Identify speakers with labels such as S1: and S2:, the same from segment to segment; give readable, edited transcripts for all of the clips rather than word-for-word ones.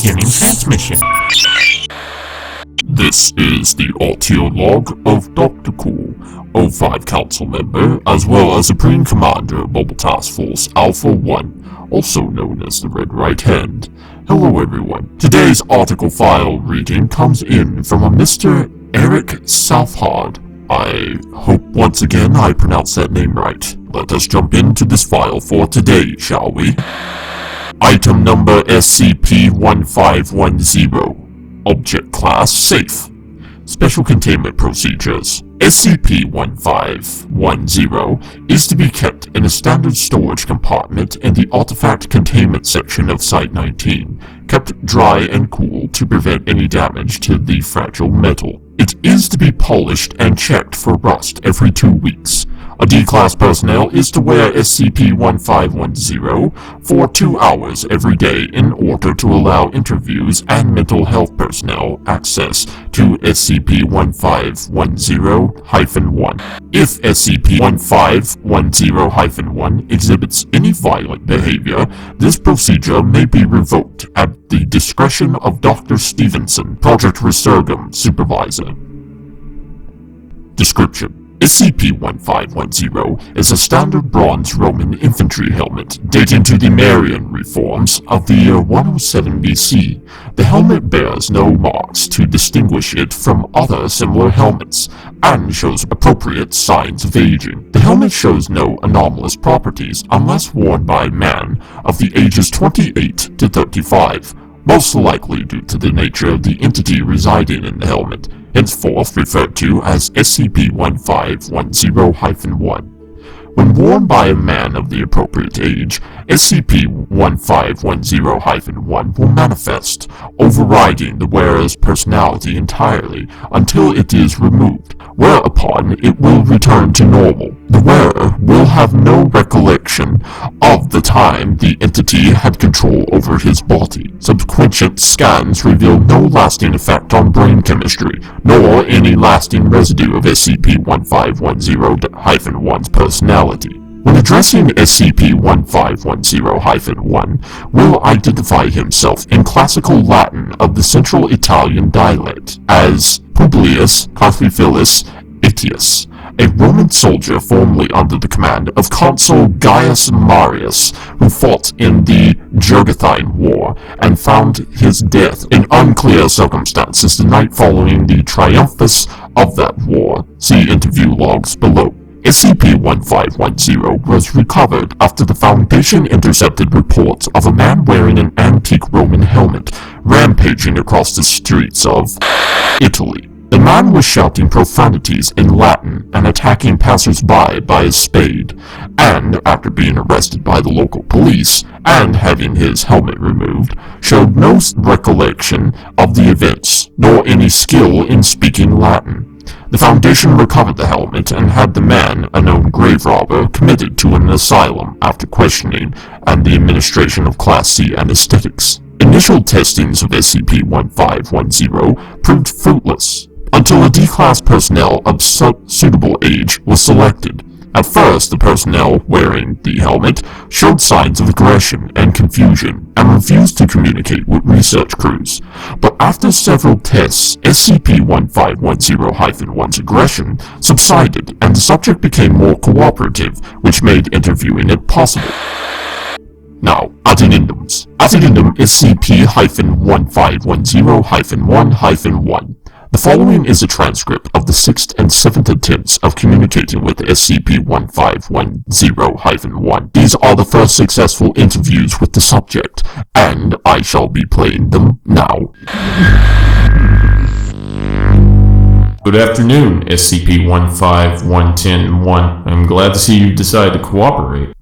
S1: Beginning transmission. This is the audio log of Dr. Cool, 05 Council member, as well as Supreme Commander of Mobile Task Force Alpha 1, also known as the Red Right Hand. Hello everyone. Today's article file reading comes in from a Mr. Eric Southard. I hope once again I pronounced that name right. Let us jump into this file for today, shall we? Item number SCP-1510. Object Class Safe. Special Containment Procedures. SCP-1510 is to be kept in a standard storage compartment in the Artifact Containment section of Site-19, kept dry and cool to prevent any damage to the fragile metal. It is to be polished and checked for rust every 2 weeks. A D-Class personnel is to wear SCP-1510 for 2 hours every day in order to allow interviews and mental health personnel access to SCP-1510-1. If SCP-1510-1 exhibits any violent behavior, this procedure may be revoked at the discretion of Dr. Stevenson, Project Resurgam Supervisor. Description: SCP-1510 is a standard bronze Roman infantry helmet dating to the Marian reforms of the year 107 BC. The helmet bears no marks to distinguish it from other similar helmets, and shows appropriate signs of aging. The helmet shows no anomalous properties unless worn by a man of the ages 28 to 35, most likely due to the nature of the entity residing in the helmet, henceforth referred to as SCP-1510-1. When worn by a man of the appropriate age, SCP-1510-1 will manifest, overriding the wearer's personality entirely until it is removed, whereupon it will return to normal. The wearer will have no recollection of the time the entity had control over his body. Subsequent scans reveal no lasting effect on brain chemistry, nor any lasting residue of SCP-1510-1's personality. When addressing SCP-1510-1, will identify himself in classical Latin of the Central Italian dialect as Publius Carthophilis Aetius, a Roman soldier formerly under the command of Consul Gaius Marius, who fought in the Jugurthine War and found his death in unclear circumstances the night following the triumphs of that war. See interview logs below. SCP-1510 was recovered after the Foundation intercepted reports of a man wearing an antique Roman helmet rampaging across the streets of Italy. The man was shouting profanities in Latin and attacking passers-by by a spade, and after being arrested by the local police and having his helmet removed, showed no recollection of the events, nor any skill in speaking Latin. The Foundation recovered the helmet and had the man, a known grave robber, committed to an asylum after questioning and the administration of Class C anesthetics. Initial testings of SCP-1510 proved fruitless, until a D-Class personnel of suitable age was selected. At first, the personnel wearing the helmet showed signs of aggression and confusion and refused to communicate with research crews. But after several tests, SCP-1510-1's aggression subsided and the subject became more cooperative, which made interviewing it possible. Now, addendums. Addendum SCP-1510-1-1. The following is a transcript of the 6th and 7th attempts of communicating with SCP-1510-1. These are the first successful interviews with the subject, and I shall be playing them now.
S2: Good afternoon, SCP-1510-1. I'm glad to see you decide to cooperate.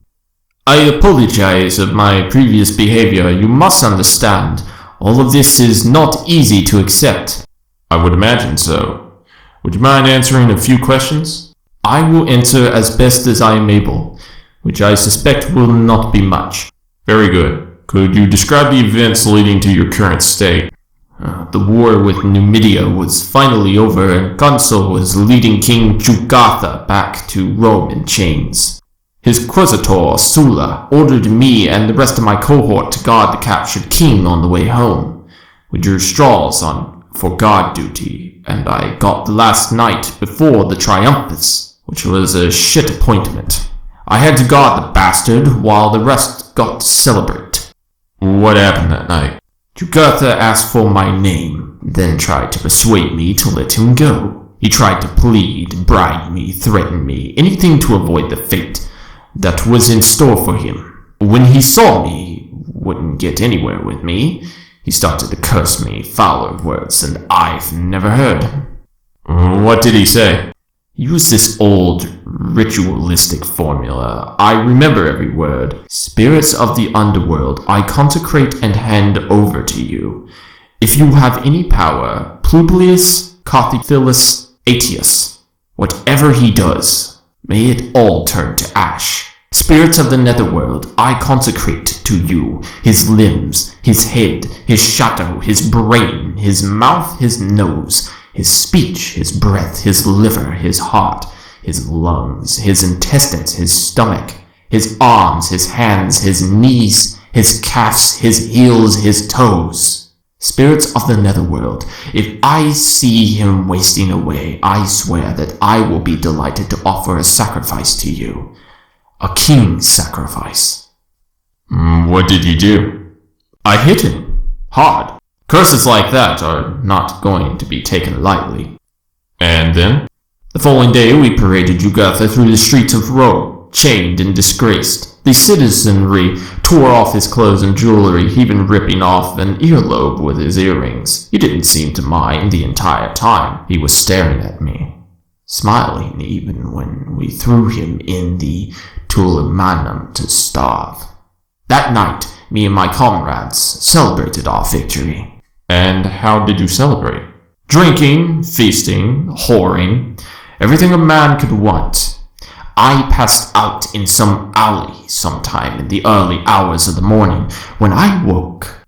S3: I apologize of my previous behavior. You must understand, all of this is not easy to accept.
S2: I would imagine so. Would you mind answering a few questions?
S3: I will answer as best as I am able, which I suspect will not be much.
S2: Very good. Could you describe the events leading to your current state?
S3: The war with Numidia was finally over and Consul was leading King Jugurtha back to Rome in chains. His Quesitor, Sulla, ordered me and the rest of my cohort to guard the captured king on the way home. We drew straws for guard duty, and I got the last night before the Triumphus, which was a shit appointment. I had to guard the bastard while the rest got to celebrate.
S2: What happened that night?
S3: Jugurtha asked for my name, then tried to persuade me to let him go. He tried to plead, bribe me, threaten me, anything to avoid the fate that was in store for him. When he saw me wouldn't get anywhere with me, he started to curse me fouler words than I've never heard.
S2: What did he say?
S3: He used this old ritualistic formula. I remember every word. Spirits of the underworld, I consecrate and hand over to you. If you have any power, Publius Carthithilus Aetius, whatever he does, may it all turn to ash. Spirits of the netherworld, I consecrate to you his limbs, his head, his shadow, his brain, his mouth, his nose, his speech, his breath, his liver, his heart, his lungs, his intestines, his stomach, his arms, his hands, his knees, his calves, his heels, his toes. Spirits of the netherworld, if I see him wasting away, I swear that I will be delighted to offer a sacrifice to you. A king's sacrifice.
S2: What did you do?
S3: I hit him. Hard. Curses like that are not going to be taken lightly.
S2: And then?
S3: The following day we paraded Jugurtha through the streets of Rome, chained and disgraced. The citizenry tore off his clothes and jewelry, even ripping off an earlobe with his earrings. He didn't seem to mind the entire time. He was staring at me, smiling even when we threw him in the Tulimanum to starve. That night, me and my comrades celebrated our victory.
S2: And how did you celebrate?
S3: Drinking, feasting, whoring, everything a man could want. I passed out in some alley sometime in the early hours of the morning. When I woke,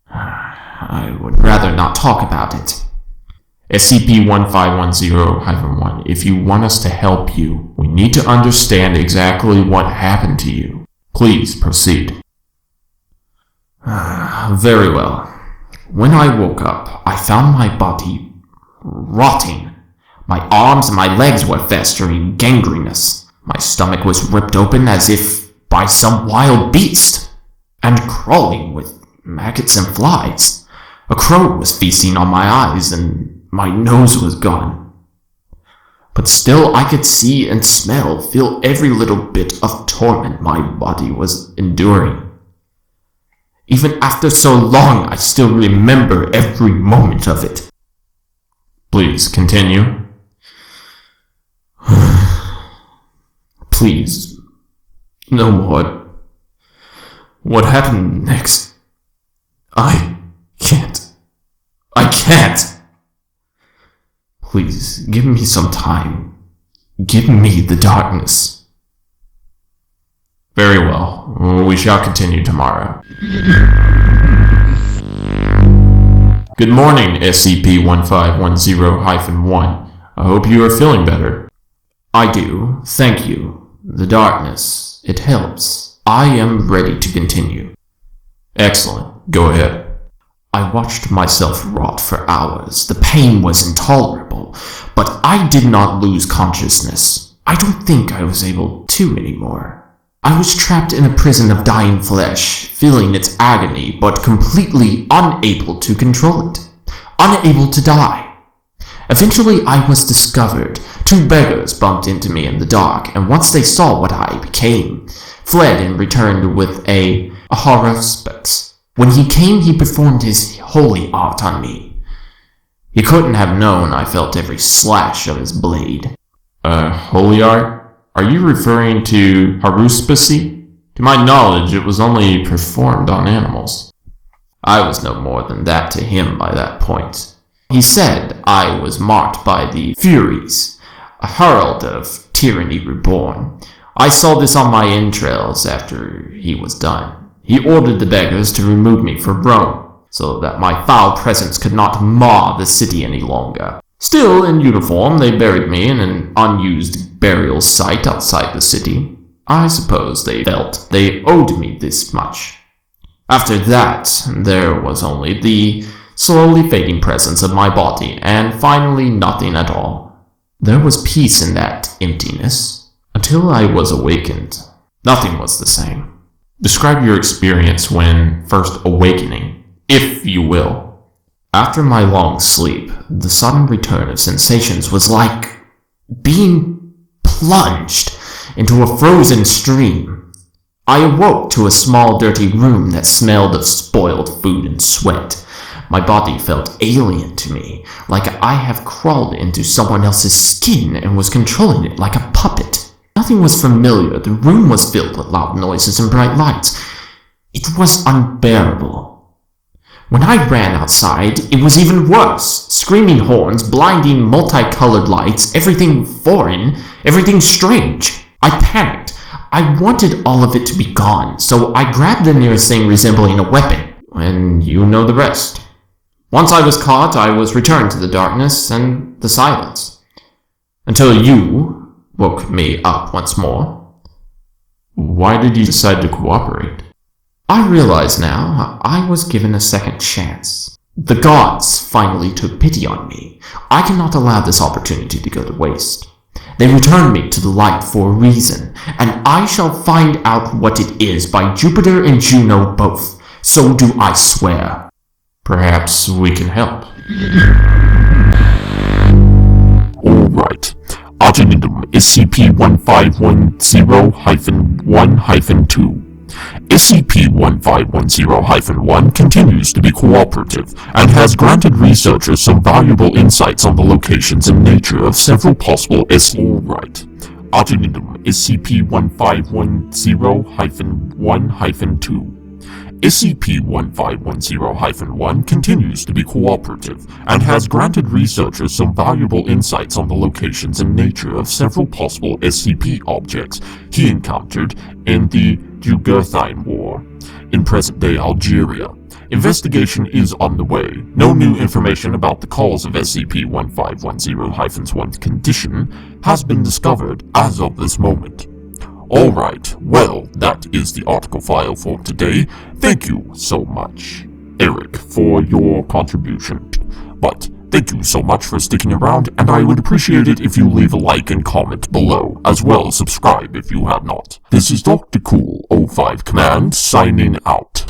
S3: I would rather not talk about it.
S2: SCP-1510-1, if you want us to help you, we need to understand exactly what happened to you. Please proceed.
S3: Very well. When I woke up, I found my body rotting. My arms and my legs were festering, gangrenous. My stomach was ripped open as if by some wild beast, and crawling with maggots and flies. A crow was feasting on my eyes, and my nose was gone. But still I could see and smell, feel every little bit of torment my body was enduring. Even after so long, I still remember every moment of it.
S2: Please continue.
S3: Please, no more. What happened next? I can't. Please, give me some time. Give me the darkness.
S2: Very well. We shall continue tomorrow. Good morning, SCP-1510-1. I hope you are feeling better.
S3: I do, thank you. The darkness, it helps. I am ready to continue.
S2: Excellent. Go ahead.
S3: I watched myself rot for hours. The pain was intolerable, but I did not lose consciousness. I don't think I was able to anymore. I was trapped in a prison of dying flesh, feeling its agony, but completely unable to control it. Unable to die. Eventually, I was discovered. 2 beggars bumped into me in the dark, and once they saw what I became, fled and returned with a haruspice. When he came, he performed his holy art on me. He couldn't have known I felt every slash of his blade.
S2: Holy art? Are you referring to haruspice? To my knowledge, it was only performed on animals.
S3: I was no more than that to him by that point. He said I was marked by the Furies, a herald of tyranny reborn. I saw this on my entrails after he was done. He ordered the beggars to remove me from Rome, so that my foul presence could not mar the city any longer. Still in uniform, they buried me in an unused burial site outside the city. I suppose they felt they owed me this much. After that, there was only the slowly fading presence of my body, and finally nothing at all. There was peace in that emptiness, until I was awakened. Nothing was the same.
S2: Describe your experience when first awakening, if you will.
S3: After my long sleep, the sudden return of sensations was like being plunged into a frozen stream. I awoke to a small dirty room that smelled of spoiled food and sweat. My body felt alien to me, like I have crawled into someone else's skin and was controlling it like a puppet. Nothing was familiar. The room was filled with loud noises and bright lights. It was unbearable. When I ran outside, it was even worse. Screaming horns, blinding multicolored lights, everything foreign, everything strange. I panicked. I wanted all of it to be gone, so I grabbed the nearest thing resembling a weapon. And you know the rest. Once I was caught, I was returned to the darkness and the silence. Until you woke me up once more.
S2: Why did you decide to cooperate?
S3: I realize now I was given a second chance. The gods finally took pity on me. I cannot allow this opportunity to go to waste. They returned me to the light for a reason, and I shall find out what it is by Jupiter and Juno both. So do I swear.
S2: Perhaps we can help.
S1: Alright. Addendum SCP-1510-1-2. SCP-1510-1 continues to be cooperative and has granted researchers some valuable insights on the locations and nature of several possible Alright. Addendum SCP-1510-1-2. SCP-1510-1 continues to be cooperative and has granted researchers some valuable insights on the locations and nature of several possible SCP objects he encountered in the Jugurthine War in present-day Algeria. Investigation is underway. No new information about the cause of SCP-1510-1's condition has been discovered as of this moment. Alright, well, that is the article file for today. Thank you so much, Eric, for your contribution. But thank you so much for sticking around, and I would appreciate it if you leave a like and comment below, as well as subscribe if you have not. This is Dr. Cool 05 Command signing out.